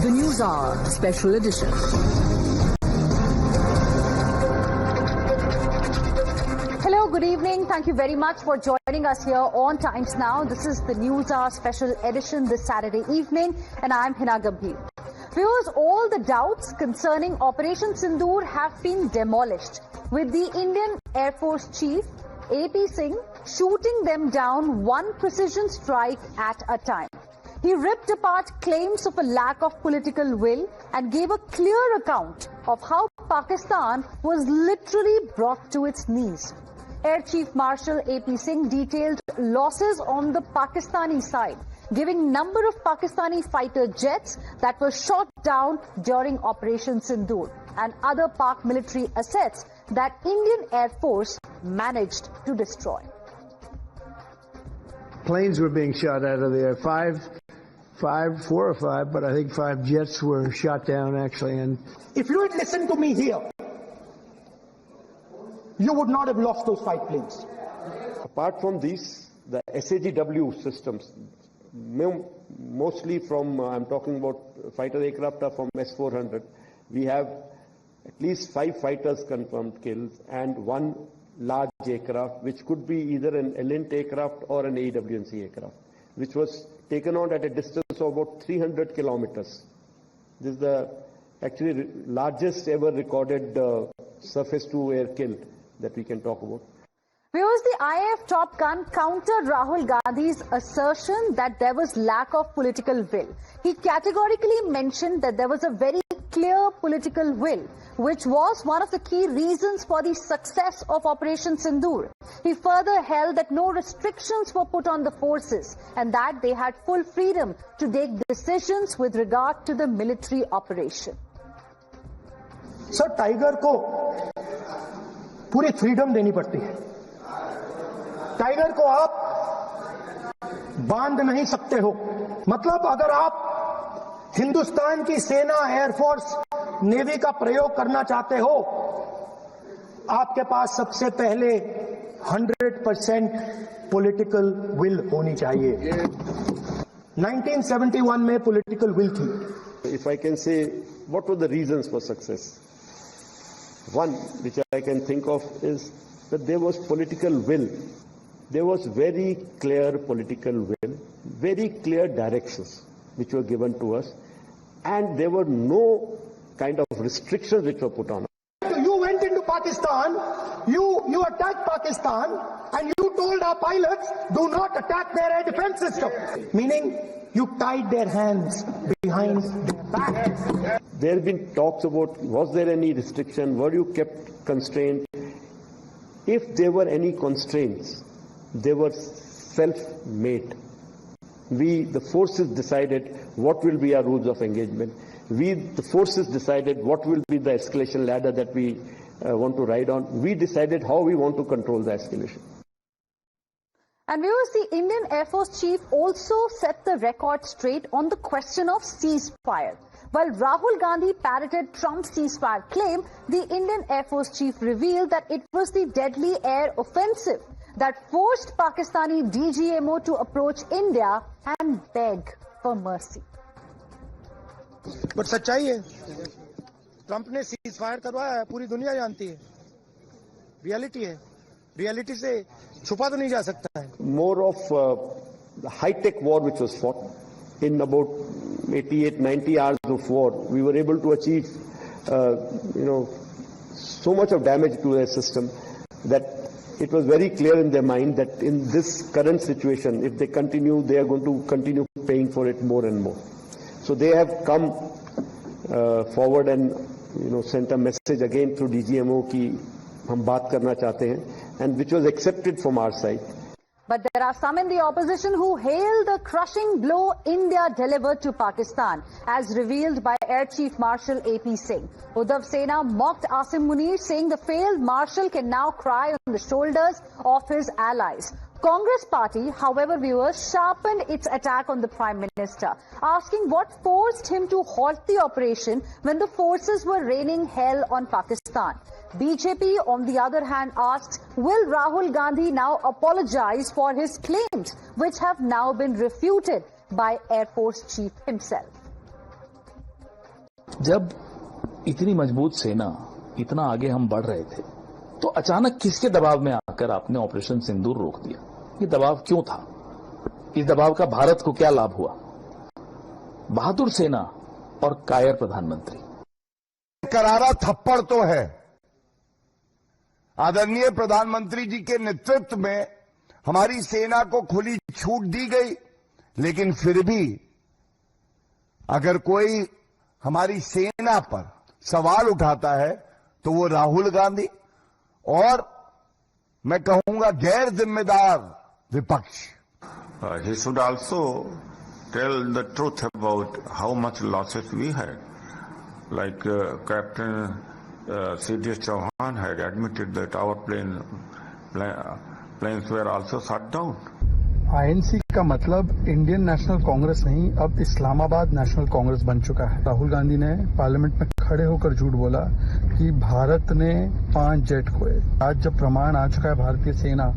The Newshour Special Edition. Hello, good evening. Thank you very much for joining us here on Times Now. This is the Newshour Special Edition this Saturday evening, and I'm Heena Gambhir. Viewers, all the doubts concerning Operation Sindoor have been demolished, with the Indian Air Force Chief, AP Singh, shooting them down one precision strike at a time. He ripped apart claims of a lack of political will and gave a clear account of how Pakistan was literally brought to its knees. Air Chief Marshal AP Singh detailed losses on the Pakistani side, giving number of Pakistani fighter jets that were shot down during Operation Sindoor and other Pak military assets that Indian Air Force managed to destroy. Planes were being shot out of the air. Four or five, but I think 5 jets were shot down actually. And if you had listened to me here, you would not have lost those 5 planes. Apart from these, the SAGW systems, mostly from, I'm talking about fighter aircraft are from S-400. We have at least 5 fighters confirmed kills and 1 large aircraft, which could be either an Elint aircraft or an AWNC aircraft, which was taken out at a distance of about 300 kilometers. This is the actually largest ever recorded surface-to-air kill that we can talk about. Viewers, the IAF top gun countered Rahul Gandhi's assertion that there was lack of political will. He categorically mentioned that there was a very clear political will, which was one of the key reasons for the success of Operation Sindoor. He further held that no restrictions were put on the forces and that they had full freedom to take decisions with regard to the military operation. Sir, Tiger को पूरी freedom देनी पड़ती है. Tiger को आप बांध नहीं सकते हो. मतलब अगर आप हिंदुस्तान की सेना, एयरफोर्स, नेवी का प्रयोग करना चाहते हो, आपके पास सबसे पहले 100% पॉलिटिकल विल होनी चाहिए. 1971 में पॉलिटिकल विल थी. If I can say, what were the reasons for success? One, which I can think of, is that there was political will. There was very clear political will, very clear directions which were given to us, and there were no kind of restrictions which were put on us. You went into Pakistan, you attacked Pakistan, and you told our pilots, do not attack their air defense system. Meaning, you tied their hands behind their back. There have been talks about, was there any restriction, were you kept constrained? If there were any constraints, they were self-made. The forces decided what will be our rules of engagement. The forces decided what will be the escalation ladder that we want to ride on. We decided how we want to control the escalation. And viewers, the Indian Air Force Chief also set the record straight on the question of ceasefire. While Rahul Gandhi parroted Trump's ceasefire claim, the Indian Air Force Chief revealed that it was the deadly air offensive that forced Pakistani DGMO to approach India and beg for mercy. But सच्चाई है, Trump ने ceasefire करवाया है, पूरी दुनिया जानती है. Reality है, रियलिटी से छुपा तो नहीं जा सकता है. More of the high-tech war which was fought in about 88-90 hours of war, we were able to achieve, so much of damage to their system that it was very clear in their mind that in this current situation, if they continue, they are going to continue paying for it more and more. So they have come forward and sent a message again through DGMO कि हम बात करना चाहते हैं, and which was accepted from our side. But there are some in the opposition who hail the crushing blow India delivered to Pakistan, as revealed by Air Chief Marshal AP Singh. Uddhav Sena mocked Asim Munir, saying the failed marshal can now cry on the shoulders of his allies. Congress party, however, viewers, sharpened its attack on the Prime Minister, asking what forced him to halt the operation when the forces were raining hell on Pakistan. BJP, on the other hand, asks, will Rahul Gandhi now apologize for his claims, which have now been refuted by Air Force Chief himself? जब इतनी मजबूत सेना, इतना आगे हम बढ़ रहे थे, तो अचानक किसके दबाव में आकर आपने ऑपरेशन सिंदूर रोक दिया? ये दबाव क्यों था? इस दबाव का भारत को क्या लाभ हुआ? बहादुर सेना और कायर प्रधानमंत्री। करारा थप्पड़ तो है। आदरणीय प्रधानमंत्री जी के नेतृत्व में हमारी सेना को खुली छूट दी गई, लेकिन फिर भी अगर कोई हमारी सेना पर सवाल उठाता है तो वो राहुल गांधी और मैं कहूंगा गैर जिम्मेदार विपक्ष। He should also tell the truth about how much losses we had. Like Captain C.D. Chauhan had admitted that our planes were also shut down. INC का मतलब इंडियन नेशनल कांग्रेस नहीं, अब इस्लामाबाद नेशनल कांग्रेस बन चुका है। राहुल गांधी ने पार्लियामेंट में खड़े होकर झूठ बोला कि भारत ने 5 जेट खोए। आज जब प्रमाण आ चुका है भारतीय सेना,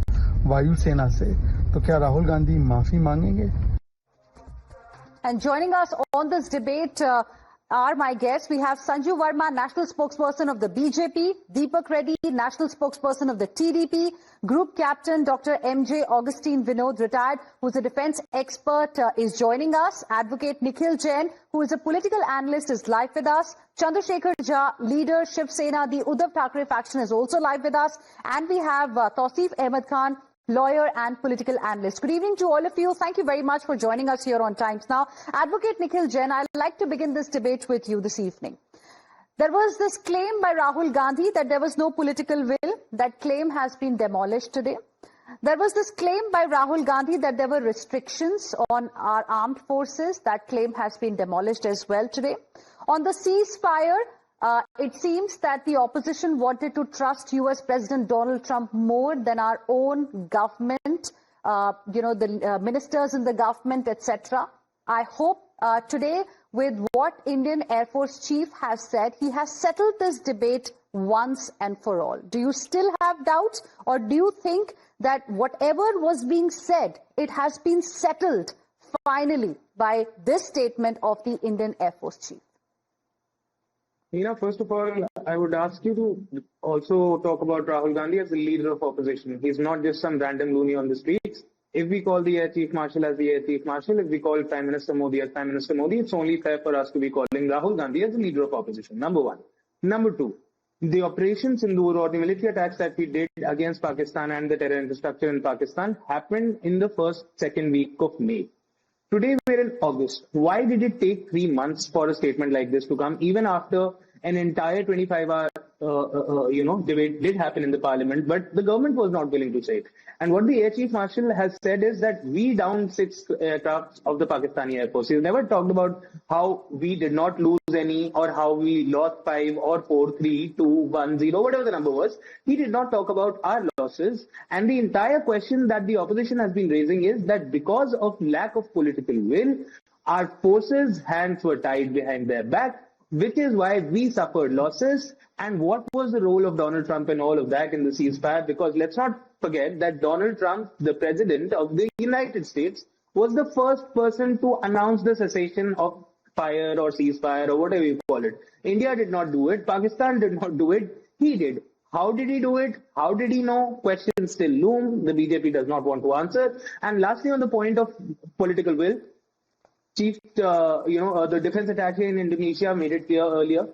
वायुसेना से, तो क्या राहुल गांधी माफी मांगेंगे? And joining us on this debate are my guests. We have Sanju Verma, National Spokesperson of the BJP, Deepak Reddy, National Spokesperson of the TDP, Group Captain Dr. M.J. Augustine Vinod, retired, who's a defense expert, is joining us. Advocate Nikhil Jain, who is a political analyst, is live with us. Chandrasekhar Jha, leader Shiv Sena, the Uddhav Thackeray faction, is also live with us. And we have Tausif Ahmed Khan, lawyer and political analyst. Good evening to all of you. Thank you very much for joining us here on Times Now. Advocate Nikhil Jain, I'd like to begin this debate with you this evening. There was this claim by Rahul Gandhi that there was no political will. That claim has been demolished today. There was this claim by Rahul Gandhi that there were restrictions on our armed forces. That claim has been demolished as well today. On the ceasefire, it seems that the opposition wanted to trust US President Donald Trump more than our own government, the ministers in the government, etc. I hope today, with what Indian Air Force Chief has said, he has settled this debate once and for all. Do you still have doubts, or do you think that whatever was being said, it has been settled finally by this statement of the Indian Air Force Chief? Heena, first of all, I would ask you to also talk about Rahul Gandhi as the leader of opposition. He's not just some random loony on the streets. If we call the Air Chief Marshal as the Air Chief Marshal, if we call Prime Minister Modi as Prime Minister Modi, it's only fair for us to be calling Rahul Gandhi as the leader of opposition. Number one. Number two, the Operation Sindoor, or the military attacks that we did against Pakistan and the terror infrastructure in Pakistan, happened in the second week of May. Today we're in August. Why did it take 3 months for a statement like this to come, even after an entire 25-hour debate did happen in the parliament, but the government was not willing to say it. And what the Air Chief Marshal has said is that we downed 6 aircraft of the Pakistani Air Force. He's never talked about how we did not lose any, or how we lost 5 or 4, 3, 2, 1, 0, whatever the number was. He did not talk about our losses. And the entire question that the opposition has been raising is that because of lack of political will, our forces' hands were tied behind their back, which is why we suffered losses. And what was the role of Donald Trump in all of that in the ceasefire? Because let's not forget that Donald Trump, the president of the United States, was the first person to announce the cessation of fire or ceasefire or whatever you call it. India did not do it. Pakistan did not do it. He did. How did he do it? How did he know? Questions still loom. The BJP does not want to answer. And lastly, on the point of political will, Chief, the defense attaché in Indonesia made it clear earlier.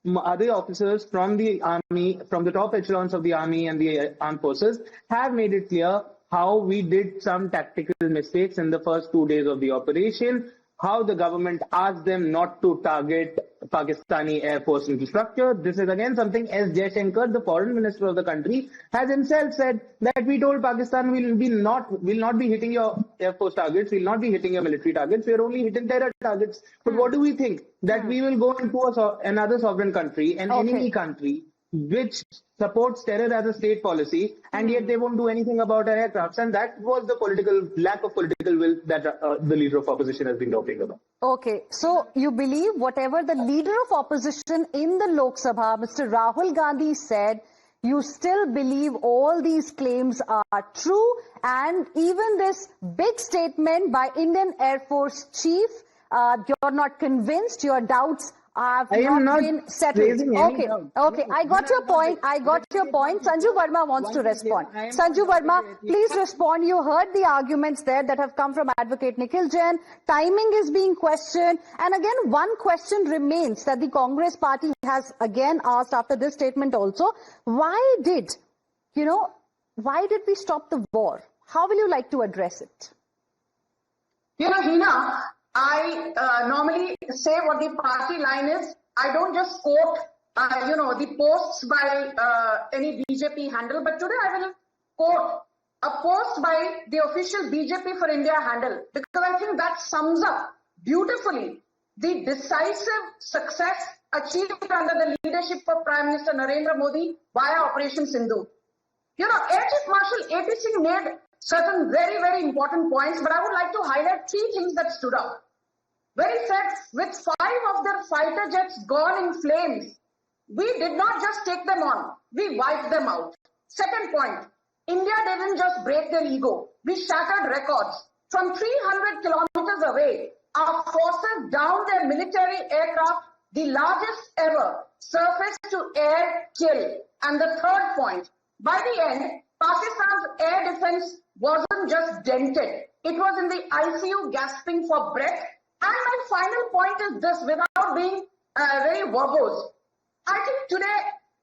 Other officers from the army, from the top echelons of the army and the armed forces, have made it clear how we did some tactical mistakes in the first 2 days of the operation, how the government asked them not to target Pakistani Air Force infrastructure. This is again something S. Jaishankar, the foreign minister of the country, has himself said, that we told Pakistan will not be hitting your Air Force targets, will not be hitting your military targets, we are only hitting terror targets. But what do we think? That we will go into another sovereign country, an enemy country, which supports terror as a state policy, and yet they won't do anything about our aircrafts. And that was the lack of political will that the leader of opposition has been talking about. Okay, so you believe whatever the leader of opposition in the Lok Sabha, Mr. Rahul Gandhi, said, you still believe all these claims are true, and even this big statement by Indian Air Force Chief, you're not convinced, your doubts I've I am not been settled. raising any Okay, doubt. okay. I got your point. I got your point. Sanju Verma wants to respond. Sanju Verma, please respond. You heard the arguments there that have come from Advocate Nikhil Jain. Timing is being questioned. And again, one question remains that the Congress party has again asked after this statement also. Why did we stop the war? How will you like to address it? Heena, I normally say what the party line is. I don't just quote, the posts by any BJP handle, but today I will quote a post by the official BJP for India handle, because I think that sums up beautifully the decisive success achieved under the leadership of Prime Minister Narendra Modi via Operation Sindoor. Air Chief Marshal AP Singh made certain very, very important points, but I would like to highlight 3 things that stood out. When he said, with 5 of their fighter jets gone in flames, we did not just take them on, we wiped them out. Second point, India didn't just break their ego, we shattered records. From 300 kilometers away, our forces downed their military aircraft, the largest ever surface-to-air kill. And the third point, by the end, Pakistan's air defense wasn't just dented, it was in the ICU gasping for breath. And my final point is this, without being very verbose. I think today,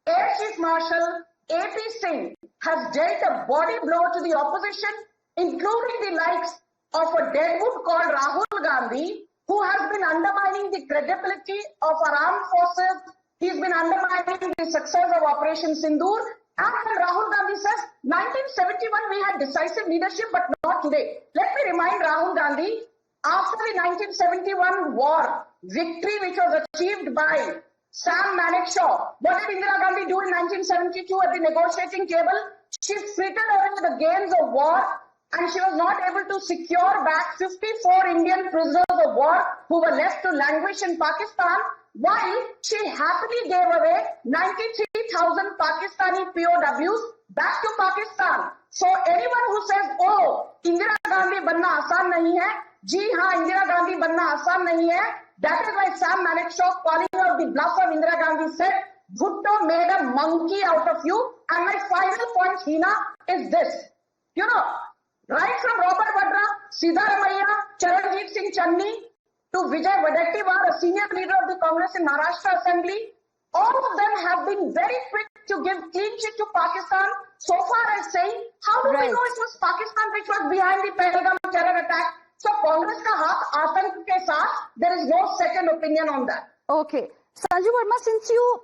Air Chief Marshal AP Singh has dealt a body blow to the opposition, including the likes of a deadwood called Rahul Gandhi, who has been undermining the credibility of our armed forces. He's been undermining the success of Operation Sindoor. And when Rahul Gandhi says, 1971 we had decisive leadership, but not today. Let me remind Rahul Gandhi, after the 1971 war, victory which was achieved by Sam Manekshaw, what did Indira Gandhi do in 1972 at the negotiating table? She frittered away the gains of war, and she was not able to secure back 54 Indian prisoners of war who were left to languish in Pakistan, while she happily gave away 93,000 Pakistani POWs back to Pakistan. So anyone who says, oh, Indira Gandhi banna aasan nahi hai, ji haan, Indira Gandhi banna aasan nahi hai, that is why Sam Manekshaw, calling out the bluff of Indira Gandhi, said, Bhutto made a monkey out of you. And my final point, Heena, is this. Right from Robert Vadra, Siddaramaiah, Charanjit Singh Channi, to Vijay Wadettiwar, a senior leader of the Congress in Maharashtra Assembly, all of them have been very quick to give clean sheet to Pakistan, so far as saying, how do we know it was Pakistan which was behind the Pahalgam terror attack? So Congress ka haath aatank ke saath, there is no second opinion on that. Okay. Sanju Verma, since you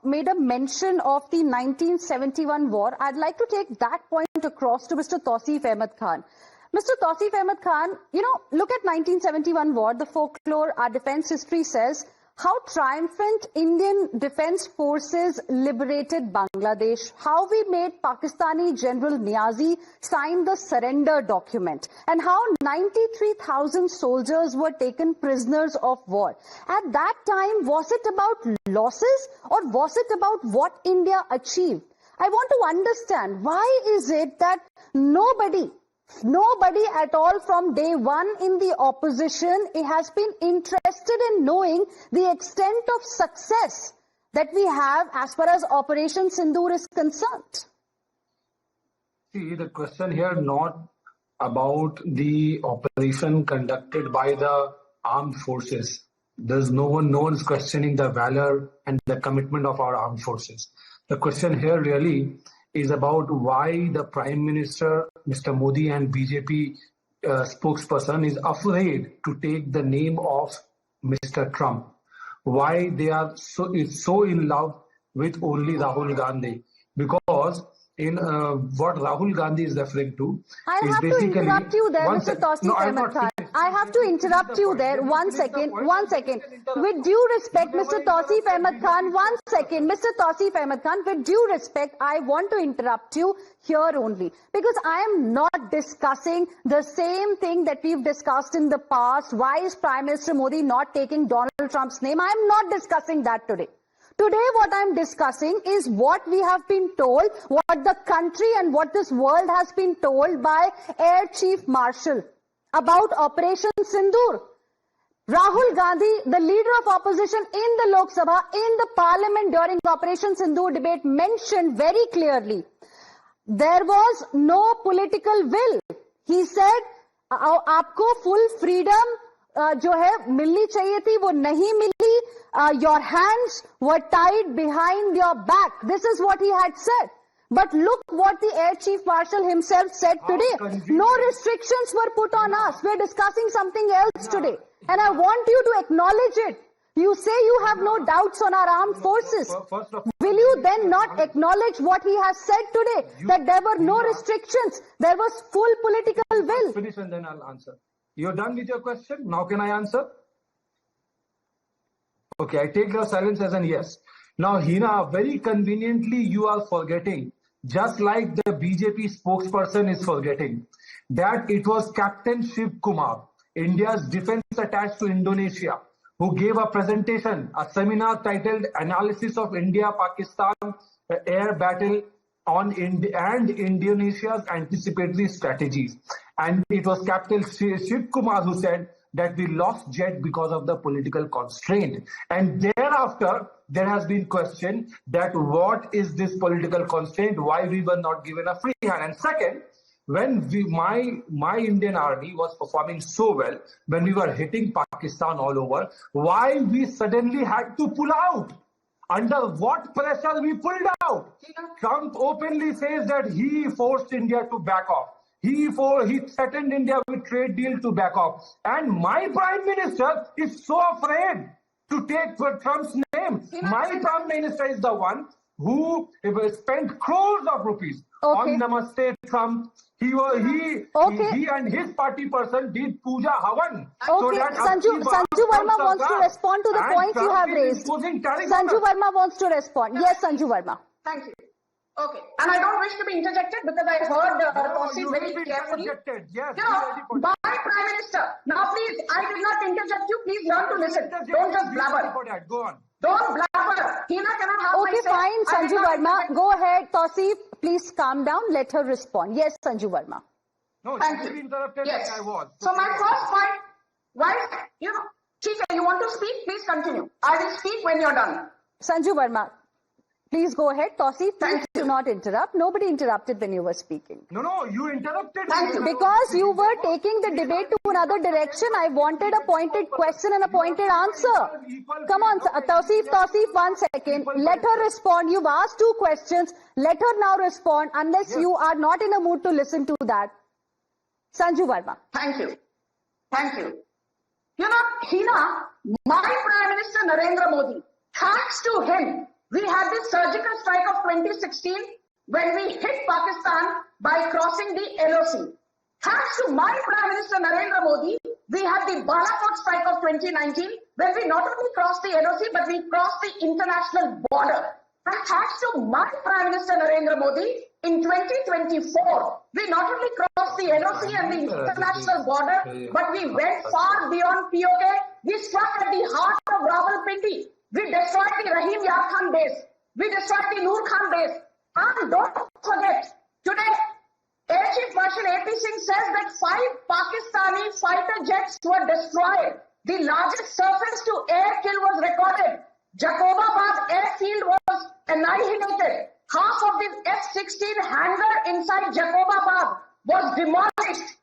made a mention of the 1971 war, I'd like to take that point across to Mr. Tausif Ahmed Khan. Mr. Tausif Ahmed Khan, look at 1971 war, the folklore, our defense history says how triumphant Indian defense forces liberated Bangladesh, how we made Pakistani General Niazi sign the surrender document, and how 93,000 soldiers were taken prisoners of war. At that time, was it about losses or was it about what India achieved? I want to understand, why is it that nobody at all from day one in the opposition has been interested in knowing the extent of success that we have as far as Operation Sindoor is concerned? See, the question here not about the operation conducted by the armed forces. There's no one is questioning the valor and the commitment of our armed forces. The question here really is about why the Prime Minister, Mr. Modi, and BJP spokesperson is afraid to take the name of Mr. Trump. Why they are so in love with only Rahul Gandhi. Because in what Rahul Gandhi is referring to is basically... I have to interrupt you there, Mr. Tausif Ahmed Khan. I have to interrupt you there. One second. With due respect, Mr. Tausif Ahmed Khan, one second. Mr. Tausif Ahmed Khan, with due respect, I want to interrupt you here only. Because I am not discussing the same thing that we've discussed in the past. Why is Prime Minister Modi not taking Donald Trump's name? I am not discussing that today. Today, what I'm discussing is what we have been told, what the country and what this world has been told by Air Chief Marshal about Operation Sindoor. Rahul Gandhi, the leader of opposition in the Lok Sabha, in the parliament during Operation Sindoor debate, mentioned very clearly there was no political will. He said, आपको full freedom जो है मिलनी चाहिए थी वो नहीं मिली. Your hands were tied behind your back. This is what he had said. But look what the Air Chief Marshal himself said today. No restrictions were put on us. We're discussing something else today. And I want you to acknowledge it. You say you have no doubts on our armed forces. Will you then not acknowledge what he has said today? That there were no restrictions. There was full political will. Finish and then I'll answer. You're done with your question? Now can I answer? Okay, I take your silence as an yes. Now, Heena, very conveniently you are forgetting, just like the BJP spokesperson is forgetting, that it was Captain Shiv Kumar, India's defense attached to Indonesia, who gave a presentation, a seminar titled Analysis of India-Pakistan Air Battle on Indonesia's Anticipatory Strategies. And it was Captain Shiv Kumar who said that we lost jet because of the political constraint. And thereafter, there has been question that what is this political constraint, why we were not given a free hand. And second, when my Indian army was performing so well, when we were hitting Pakistan all over, why we suddenly had to pull out? Under what pressure we pulled out? Trump openly says that he forced India to back off. He threatened India with trade deal to back off. And my Prime Minister is so afraid to take Trump's name. My Prime Minister is the one who spent crores of rupees on Namaste Trump. He and his party person did Puja Havan. Okay, so Sanju Verma wants to respond to the points you have raised. Sanju Verma wants to respond. Yes, Sanju Verma. Thank you. Okay, and I don't wish to be interjected because I heard Tosi very carefully. Yes, my Prime Minister. Now please, I did not interject you. Please learn to listen. Don't just blabber. Go on. Don't blabber. Heena, can I have Okay, fine, Sanju Verma. Go ahead, Tosi. Please calm down. Let her respond. Yes, Sanju Verma. No, thank you. Interrupted yes. Like I was. So my first point, why, Chief, you want to speak? Please continue. I will speak when you're done. Sanju Verma, please go ahead. Tosi, please do not interrupt. Nobody interrupted when you were speaking. No, you interrupted. Because you were taking the debate to another direction. I wanted a pointed question and a pointed answer. Come on, Tosi, 1 second. Let her respond. You've asked 2 questions. Let her now respond unless you are not in a mood to listen to that. Sanju Verma. Thank you. Heena, my Prime Minister Narendra Modi, thanks to him, we had this surgical strike of 2016 when we hit Pakistan by crossing the LOC. Thanks to my Prime Minister Narendra Modi, we had the Balakot strike of 2019 when we not only crossed the LOC but we crossed the international border. And thanks to my Prime Minister Narendra Modi, in 2024, we not only crossed the LOC and the international border, but we went far beyond POK. We struck at the heart of Rawalpindi. We destroyed the Rahim Yar Khan base. We destroyed the Noor Khan base. And don't forget, today, Air Chief Marshal AP Singh says that 5 Pakistani fighter jets were destroyed. The largest surface-to-air kill was recorded. Jacobabad airfield was annihilated. Half of the F-16 hangar inside Jacobabad was demolished.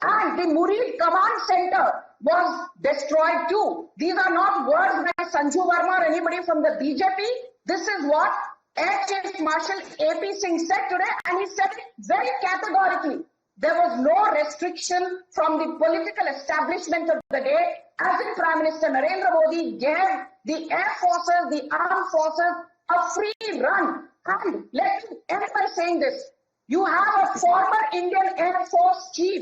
And the Murid Command Center was destroyed too. These are not words by Sanju Verma or anybody from the BJP. This is what Air Chief Marshal AP Singh said today, and he said it very categorically. There was no restriction from the political establishment of the day, as in Prime Minister Narendra Modi gave the Air Forces, the Armed Forces, a free run. And let me end by saying this. You have a former Indian Air Force chief,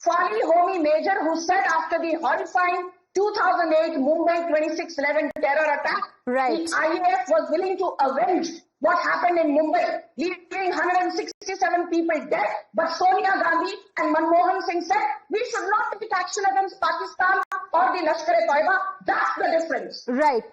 Fali Homi Major, who said after the horrifying 2008 Mumbai 26/11 terror attack, the IAF was willing to avenge what happened in Mumbai, leaving 167 people dead. But Sonia Gandhi and Manmohan Singh said, we should not take action against Pakistan or the Lashkar-e-Taiba. That's the difference. Right.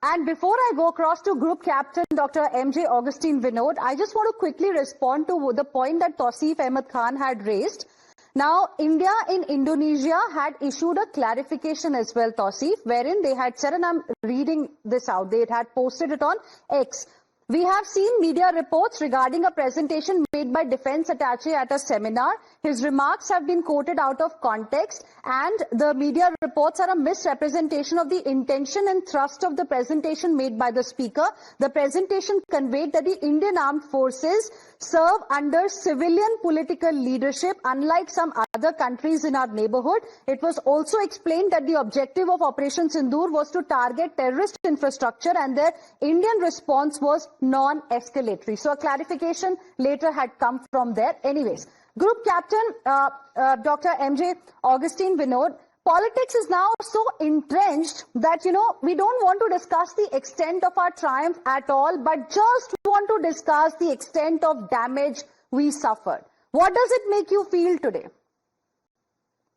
And before I go across to Group Captain Dr. M.J. Augustine Vinod, I just want to quickly respond to the point that Tausif Ahmed Khan had raised, Now, India in Indonesia had issued a clarification as well, Tausif, wherein they had said, and I'm reading this out, they had posted it on X. We have seen media reports regarding a presentation made by defense attaché at a seminar. His remarks have been quoted out of context, and the media reports are a misrepresentation of the intention and thrust of the presentation made by the speaker. The presentation conveyed that the Indian Armed Forces serve under civilian political leadership, unlike some other countries in our neighborhood. It was also explained that the objective of Operation Sindoor was to target terrorist infrastructure, and their Indian response was non-escalatory. So a clarification later had come from there. Anyways, Group Captain Dr. MJ Augustine Vinod, politics is now so entrenched that, we don't want to discuss the extent of our triumph at all, but just want to discuss the extent of damage we suffered. What does it make you feel today?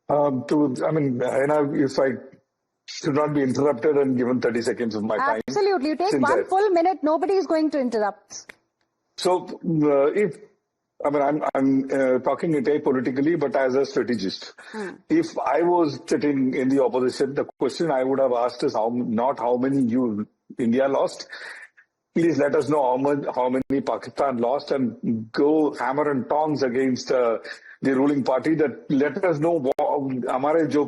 If I should not be interrupted and given 30 seconds of my time. Absolutely. You take one full minute. Nobody is going to interrupt. So, I'm talking it apolitically, but as a strategist. If I was sitting in the opposition, the question I would have asked is not how many India lost. Please let us know how many Pakistan lost, and go hammer and tongs against the ruling party. That let us know हमारे जो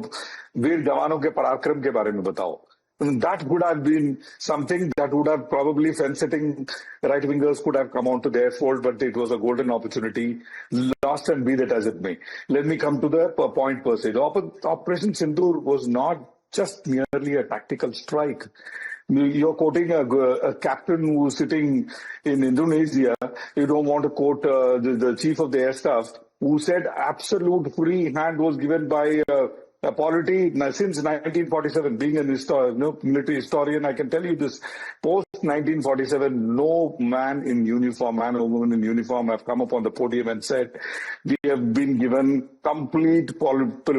वीर जवानों के पराक्रम के बारे में बताओ. That would have been something that would have probably fence-sitting right-wingers could have come onto their fold, but it was a golden opportunity, lost and be that as it may. Let me come to the point per se. Operation Sindoor was not just merely a tactical strike. You're quoting a captain who's sitting in Indonesia. You don't want to quote the chief of the air staff, who said absolute free hand was given by a polity since 1947. Being a military historian, I can tell you this. Post 1947, no man in uniform, man or woman in uniform have come up on the podium and said, we have been given complete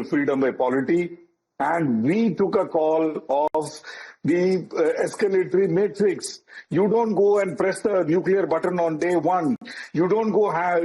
freedom by polity. And we took a call of the escalatory matrix. You don't go and press the nuclear button on day one. You don't go have,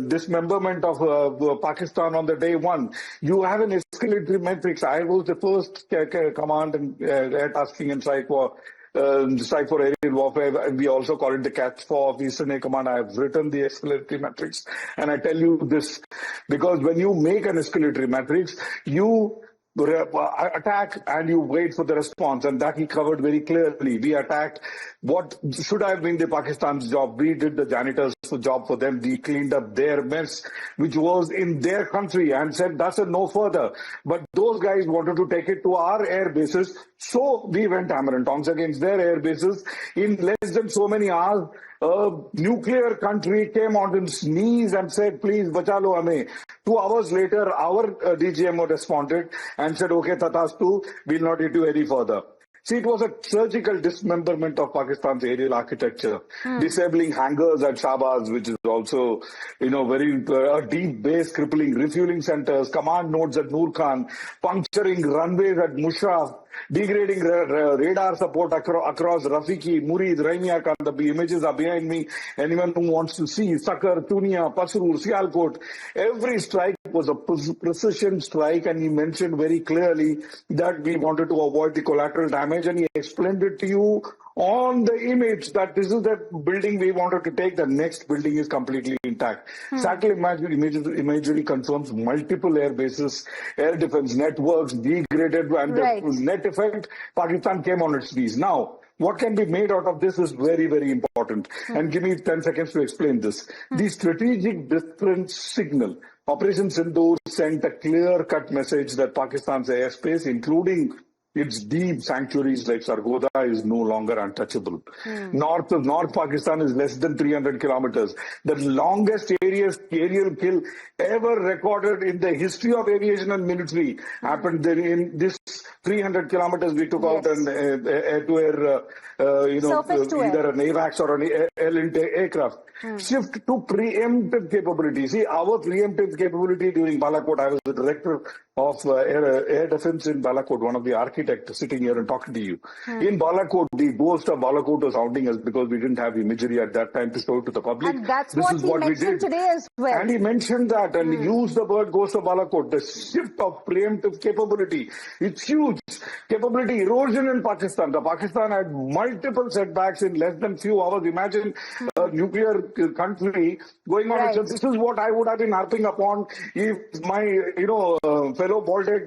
dismemberment of Pakistan on the day one. You have an escalatory matrix. I was the first command and air tasking and strike for aerial warfare. We also call it the catch for of Eastern Air Command. I have written the escalatory matrix. And I tell you this, because when you make an escalatory matrix, you attack and you wait for the response, and that he covered very clearly. We attacked what should have been the Pakistan's job. We did the janitors' job for them. We cleaned up their mess, which was in their country, and said that's a no further. But those guys wanted to take it to our air bases, so we went hammer and tongs against their air bases. In less than so many hours, a nuclear country came on its knees and said, please, bacha lo hame. 2 hours later, our DGMO responded and said, okay, tatastu, we'll not hit you any further. See, it was a surgical dismemberment of Pakistan's aerial architecture, disabling hangars at Shahbaz, which is also, very deep base, crippling refueling centers, command nodes at Noor Khan, puncturing runways at Mushraf, degrading radar support across Rafiki, Murid, Raimia Khan. The images are behind me. Anyone who wants to see Sakar, Tunia, Pasrur, Sialkot, every strike was a precision strike, and he mentioned very clearly that we wanted to avoid the collateral damage, and he explained it to you on the image that this is the building we wanted to take, the next building is completely intact. Satellite imagery confirms multiple air bases, air defense networks degraded, and the net effect, Pakistan came on its knees. Now, what can be made out of this is very, very important. And give me 10 seconds to explain this. The strategic difference signal. Operation Sindoor sent a clear-cut message that Pakistan's airspace, including its deep sanctuaries like Sargodha, is no longer untouchable. North of North Pakistan is less than 300 kilometers. The longest aerial kill ever recorded in the history of aviation and military happened there in this 300 kilometers we took out an air-to-air, either an AVAX or an aircraft. Shift to preemptive capability. See, our preemptive capability during Balakot, I was the director of air defense in Balakot, one of the architects sitting here and talking to you. In Balakot, the ghost of Balakot was haunting us because we didn't have imagery at that time to show it to the public. And that's this what is he what mentioned we did today as well. And he mentioned that and used the word ghost of Balakot, the shift of preemptive capability. It's huge. Capability erosion in Pakistan. Pakistan had multiple setbacks in less than few hours. Imagine a nuclear country going on. So this is what I would have been harping upon if my, fellow baldhead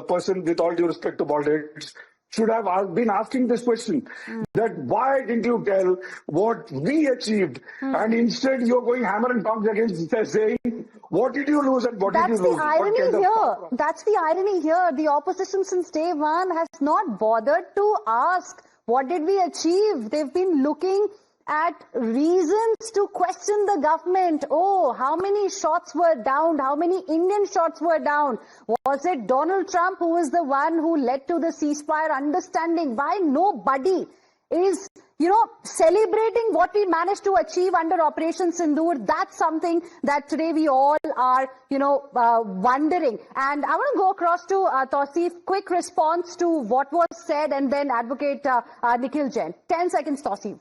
person, with all due respect to baldheads, should have been asking this question, that why didn't you tell what we achieved? And instead you're going hammer and tongs against saying, what did you lose and what did you lose? That's the irony here. The opposition since day one has not bothered to ask, what did we achieve? They've been looking at reasons to question the government. Oh, how many shots were downed? How many Indian shots were downed? Was it Donald Trump who was the one who led to the ceasefire understanding? Why nobody is, celebrating what we managed to achieve under Operation Sindoor? That's something that today we all are, wondering. And I want to go across to Tausif. Quick response to what was said, and then Advocate Nikhil Jain. 10 seconds, Tausif.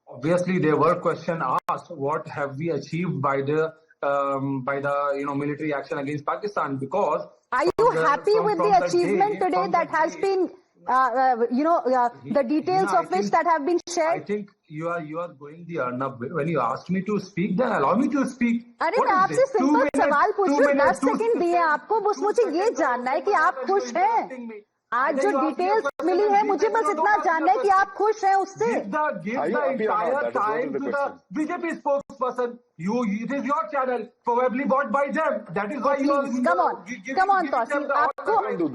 Obviously, there were questions asked, what have we achieved by the military action against Pakistan? Because are you happy with the achievement today that has been, the details of which that have been shared? I think you are going the Arnab. When you ask me to speak, then allow me to speak. अरे मैं आपसे simple सवाल पूछ रही हूँ, 10 second दिए आपको, बस मुझे ये जानना है कि आप खुश हैं? आज जो डिटेल्स मिली है, मुझे बस इतना जानना है कि आप खुश हैं उससे. Give the entire time to the BJP spokesperson. It is your channel, probably bought by them. That is why you are. Come on, Tausif.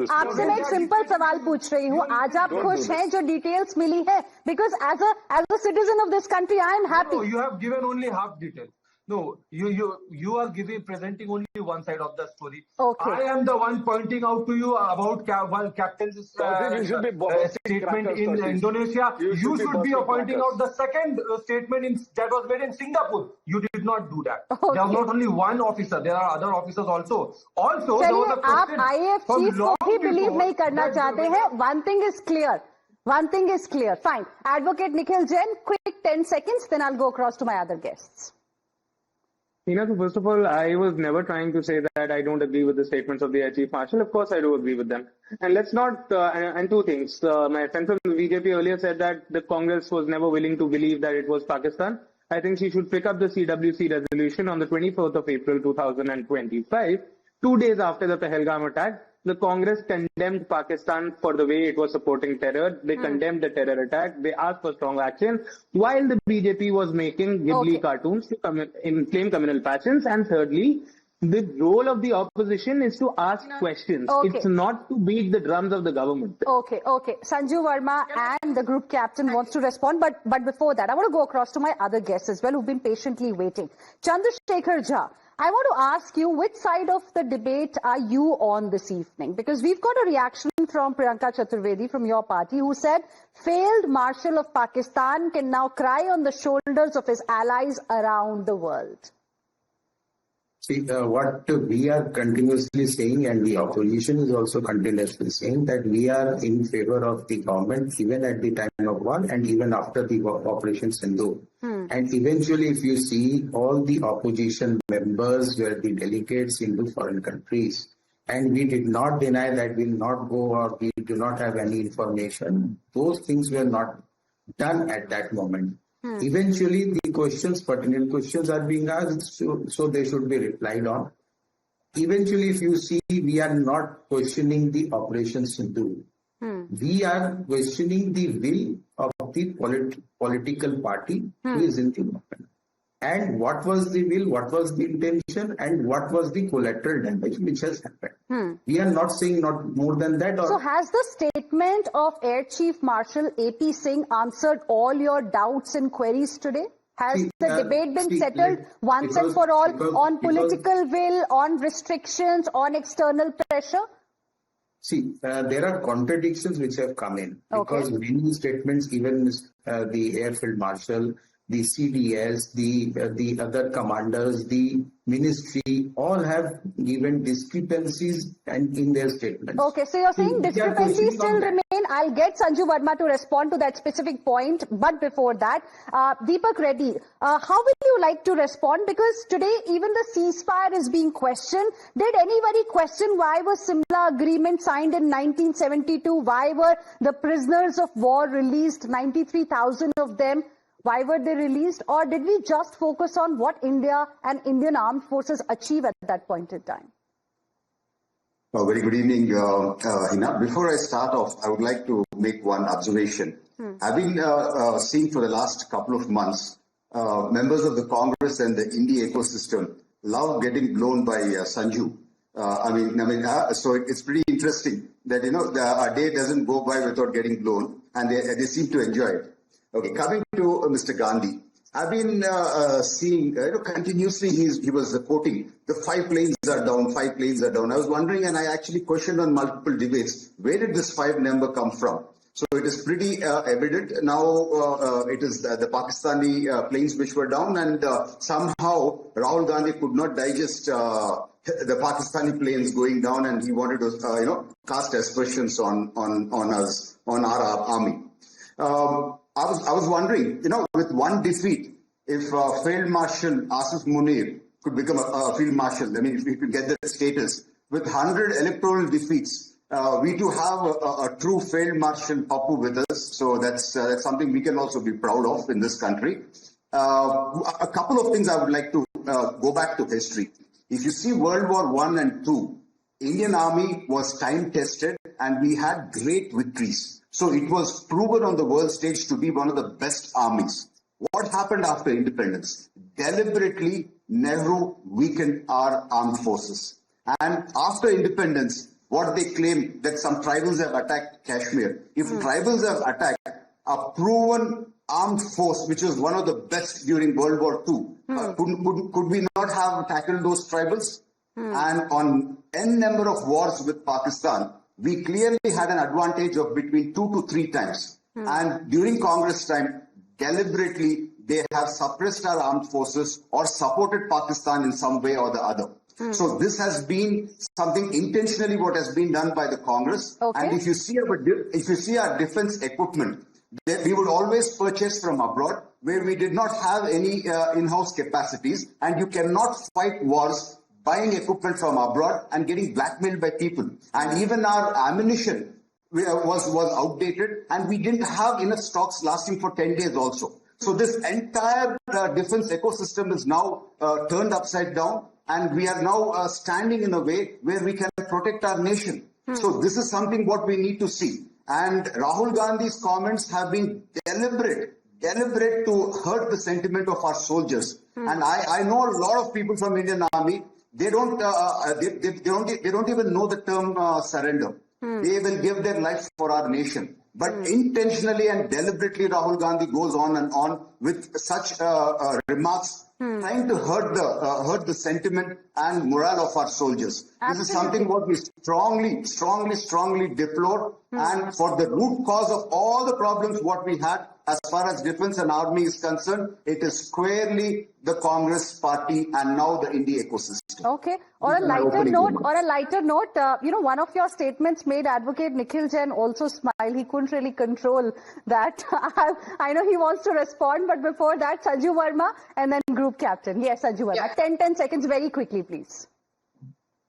आपसे मैं एक सिंपल सवाल पूछ रही हूँ. आज आप खुश हैं जो डिटेल्स मिली है? Because as a citizen of this country, I am happy. No, you have given only half details. No, you are presenting only one side of the story. Okay. I am the one pointing out to you about captain's statement in Indonesia. You should be pointing out the second statement that was made in Singapore. You did not do that. Okay. There was not only one officer. There are other officers also. Also, there was a question. आप IAF chief को भी believe नहीं करना चाहते हैं. One thing is clear. Fine. Advocate Nikhil Jain, quick 10 seconds, then I'll go across to my other guests. Heena, so first of all, I was never trying to say that I don't agree with the statements of the Air Chief Marshal. Of course, I do agree with them. And let's not, and two things. My friend from the BJP earlier said that the Congress was never willing to believe that it was Pakistan. I think she should pick up the CWC resolution on the 24th of April 2025, 2 days after the Pahalgam attack. The Congress condemned Pakistan for the way it was supporting terror. They condemned the terror attack. They asked for strong action, while the BJP was making Ghibli cartoons to inflame communal passions. And thirdly, the role of the opposition is to ask questions. It's not to beat the drums of the government. Okay. Sanju Verma and the group captain wants to respond. But before that, I want to go across to my other guests as well who've been patiently waiting. Chandrasekhar Jha, I want to ask you, which side of the debate are you on this evening? Because we've got a reaction from Priyanka Chaturvedi from your party who said, failed Marshal of Pakistan can now cry on the shoulders of his allies around the world. See, what we are continuously saying, and the opposition is also continuously saying, that we are in favor of the government even at the time of war and even after the Operation Sindoor. And eventually, if you see, all the opposition members were the delegates into foreign countries. And we did not deny that we will not go or we do not have any information. Those things were not done at that moment. Eventually, the pertinent questions are being asked, so they should be replied on. Eventually, if you see, we are not questioning the Operation Sindoor. We are questioning the will of the political party who is in the government. And what was the will, what was the intention, and what was the collateral damage which has happened. We are not saying not more than that. So has the statement of Air Chief Marshal AP Singh answered all your doubts and queries today? Has the debate been settled once and for all on political will, on restrictions, on external pressure? See, there are contradictions which have come in because many statements, even the Air Field Marshal, the CDS, the other commanders, the ministry, all have given discrepancies and in their statements. Okay, so you're saying discrepancies still remain. I'll get Sanju Verma to respond to that specific point. But before that, Deepak Reddy, how will you like to respond? Because today, even the ceasefire is being questioned. Did anybody question why was Simla agreement signed in 1972? Why were the prisoners of war released, 93,000 of them? Why were they released? Or did we just focus on what India and Indian armed forces achieve at that point in time? Very good evening, Heena. Before I start off, I would like to make one observation. I've been seeing for the last couple of months, members of the Congress and the India ecosystem love getting blown by Sanju. So it's pretty interesting that, a day doesn't go by without getting blown, and they seem to enjoy it. Okay, coming to Mr. Gandhi, I've been seeing continuously he was quoting the 5 planes are down, 5 planes are down. I was wondering, and I actually questioned on multiple debates, where did this 5 number come from? So it is pretty evident now. It is the Pakistani planes which were down, and somehow Rahul Gandhi could not digest the Pakistani planes going down, and he wanted to cast aspersions on us, on our army. I was wondering, with one defeat, if Field Marshal Asif Munir could become a Field Marshal, if we could get that status, with 100 electoral defeats, we do have a true Field Marshal Papu with us. So that's something we can also be proud of in this country. A couple of things I would like to go back to history. If you see World War I and II, Indian Army was time-tested and we had great victories. So it was proven on the world stage to be one of the best armies. What happened after independence? Deliberately, Nehru weakened our armed forces. And after independence, what they claim that some tribals have attacked Kashmir. If tribals have attacked a proven armed force, which was one of the best during World War II, could we not have tackled those tribals? And on n number of wars with Pakistan, we clearly had an advantage of between 2 to 3 times. And during Congress time, deliberately, they have suppressed our armed forces or supported Pakistan in some way or the other. So this has been something intentionally what has been done by the Congress. Okay. And if you see our defense equipment, we would always purchase from abroad where we did not have any in-house capacities, and you cannot fight wars buying equipment from abroad and getting blackmailed by people. And even our ammunition was outdated, and we didn't have enough stocks lasting for 10 days also. So this entire defense ecosystem is now turned upside down, and we are now standing in a way where we can protect our nation. So this is something what we need to see. And Rahul Gandhi's comments have been deliberate to hurt the sentiment of our soldiers. And I know a lot of people from Indian Army. They don't even know the term surrender. They will give their life for our nation. But intentionally and deliberately, Rahul Gandhi goes on and on with such remarks, trying to hurt the sentiment and morale of our soldiers. Absolutely. This is something what we strongly deplore. And for the root cause of all the problems what we had, as far as defense and army is concerned, it is squarely the Congress party and now the India ecosystem. Okay. On a lighter note, one of your statements made Advocate Nikhil Jain also smile. He couldn't really control that. I know he wants to respond, but before that, Sanju Verma and then Group Captain. Yes, Sanju Verma. Yeah. 10 seconds, very quickly, please.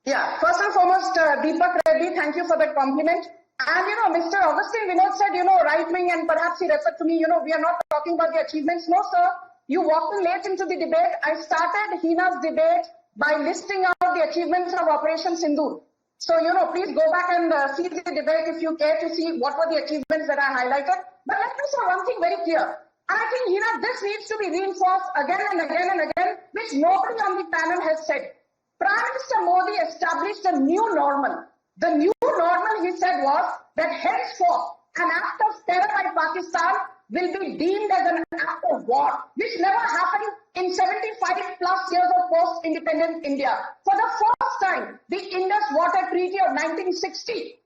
Yeah. First and foremost, Deepak Reddy, thank you for that compliment. And, Mr. Augustine Vinod said, right-wing, and perhaps he referred to me, we are not talking about the achievements. No, sir. You walked in late into the debate. I started Heena's debate by listing out the achievements of Operation Sindoor. So, please go back and see the debate if you care to see what were the achievements that I highlighted. But let me say one thing very clear. And I think, Heena, this needs to be reinforced again and again and again, which nobody on the panel has said. Prime Minister Modi established a new normal. The new normal, he said, was that henceforth an act of terror by Pakistan will be deemed as an act of war, which never happened in 75 plus years of post-independent India. For the first time, the Indus Water Treaty of 1960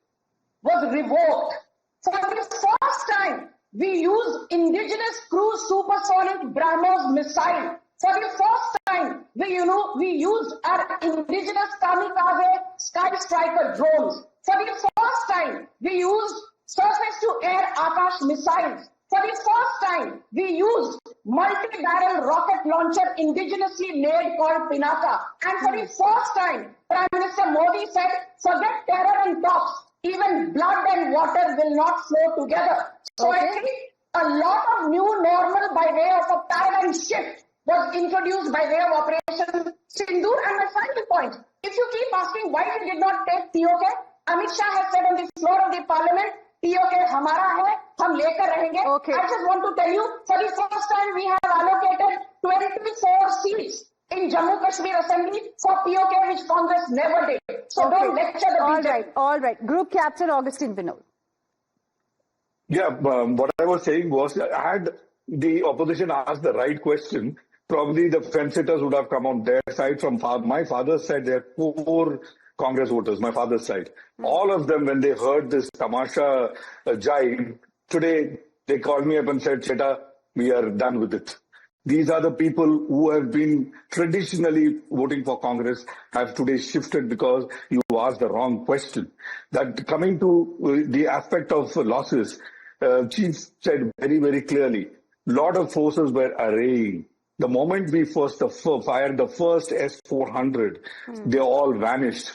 was revoked. For the first time, we use indigenous cruise supersonic BrahMos missile. For the first time, we used our indigenous kamikaze sky striker drones. For the first time, we used surface-to-air Akash missiles. For the first time, we used multi-barrel rocket launcher indigenously made called Pinaka. And for the first time, Prime Minister Modi said, forget terror and talks. Even blood and water will not flow together. So I think a lot of new normal by way of a paradigm shift was introduced by way of Operation Sindoor. And my final point, if you keep asking why we did not take POK, Amit Shah has said on the floor of the parliament, POK hamara hai, hum lekar rahenge. I just want to tell you, for the first time we have allocated 24 seats in Jammu Kashmir Assembly for POK, which Congress never did. So don't lecture the BJP. All right. Group Captain Augustine Vinod. Yeah, what I was saying was, had the opposition asked the right question, probably the fence-sitters would have come on their side. From my father's side, there are 4 Congress voters, my father's side. All of them, when they heard this tamasha jibe, today they called me up and said, Cheta, we are done with it. These are the people who have been traditionally voting for Congress have today shifted because you asked the wrong question. That coming to the aspect of losses, Chief said very, very clearly, lot of forces were arraying. The moment we first fired the first S-400, they all vanished.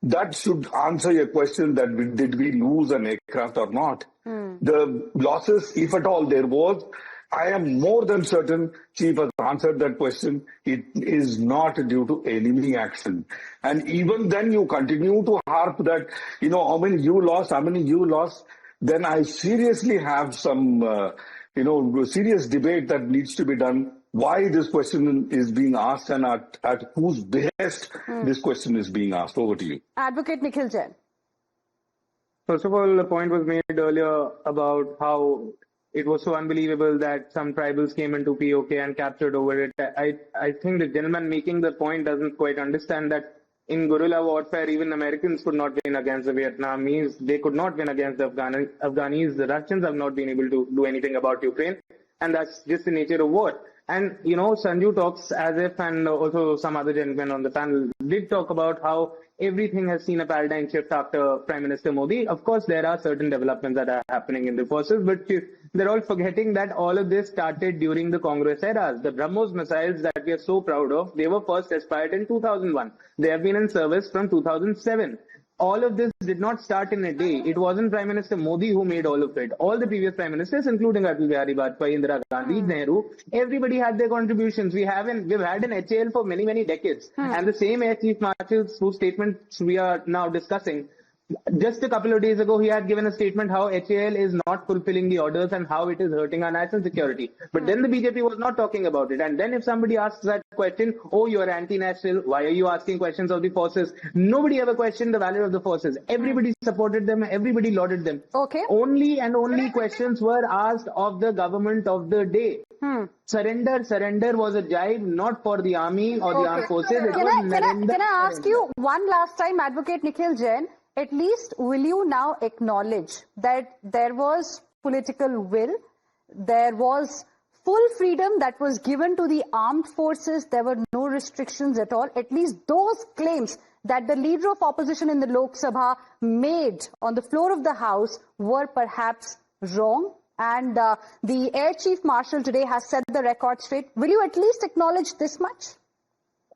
That should answer your question that did we lose an aircraft or not. The losses, if at all there was, I am more than certain Chief has answered that question. It is not due to enemy action. And even then you continue to harp that, how many you lost, then I seriously have some, serious debate that needs to be done. Why this question is being asked and at whose behest this question is being asked. Over to you. Advocate Nikhil Jain. First of all, the point was made earlier about how it was so unbelievable that some tribals came into POK and captured over it. I think the gentleman making the point doesn't quite understand that in guerrilla warfare, even Americans could not win against the Vietnamese. They could not win against the Afghanis. The Russians have not been able to do anything about Ukraine. And that's just the nature of war. And, Sanju talks as if, and also some other gentlemen on the panel did talk about how everything has seen a paradigm shift after Prime Minister Modi. Of course, there are certain developments that are happening in the forces, but they're all forgetting that all of this started during the Congress eras. The BrahMos missiles that we are so proud of, they were first aspired in 2001. They have been in service from 2007. All of this did not start in a day. It wasn't Prime Minister Modi who made all of it. All the previous Prime Ministers, including Atal Bihari Vajpayee, Indira Gandhi, Nehru, everybody had their contributions. We've had an HAL for many, many decades. And the same Air Chief Marshals whose statements we are now discussing, just a couple of days ago, he had given a statement how HAL is not fulfilling the orders and how it is hurting our national security. But then the BJP was not talking about it. And then if somebody asks that question, oh, you're anti-national, why are you asking questions of the forces? Nobody ever questioned the value of the forces. Everybody supported them. Everybody lauded them. Only and only questions were asked of the government of the day. Surrender was a jibe, not for the army or the armed forces. Can I ask you one last time, Advocate Nikhil Jain? At least will you now acknowledge that there was political will, there was full freedom that was given to the armed forces, there were no restrictions at all? At least those claims that the leader of opposition in the Lok Sabha made on the floor of the House were perhaps wrong, and the Air Chief Marshal today has set the record straight. Will you at least acknowledge this much?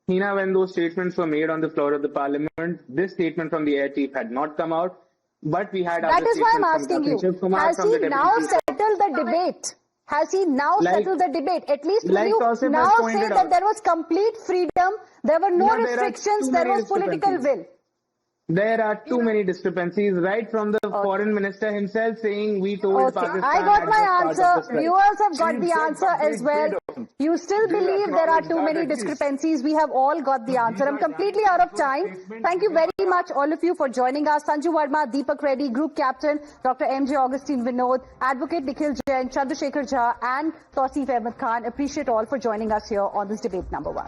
Heena, when those statements were made on the floor of the parliament, this statement from the Air Chief had not come out, but we had other statements. That is why I'm asking you. Has he now settled the debate? Has he now settled the debate? At least will you now say that there was complete freedom, there were no restrictions, there was political will? There are too many discrepancies, right from the foreign minister himself saying we told Pakistan. I got my answer. Viewers have got the answer as well. You still believe there are too many discrepancies. We have all got the answer. I'm completely out of time. Thank you very much, all of you, for joining us. Sanju Verma, Deepak Reddy, Group Captain, Dr. M.J. Augustine Vinod, Advocate Nikhil Jain, Chandrasekhar Jha, and Tausif Ahmed Khan. Appreciate all for joining us here on this debate number 1.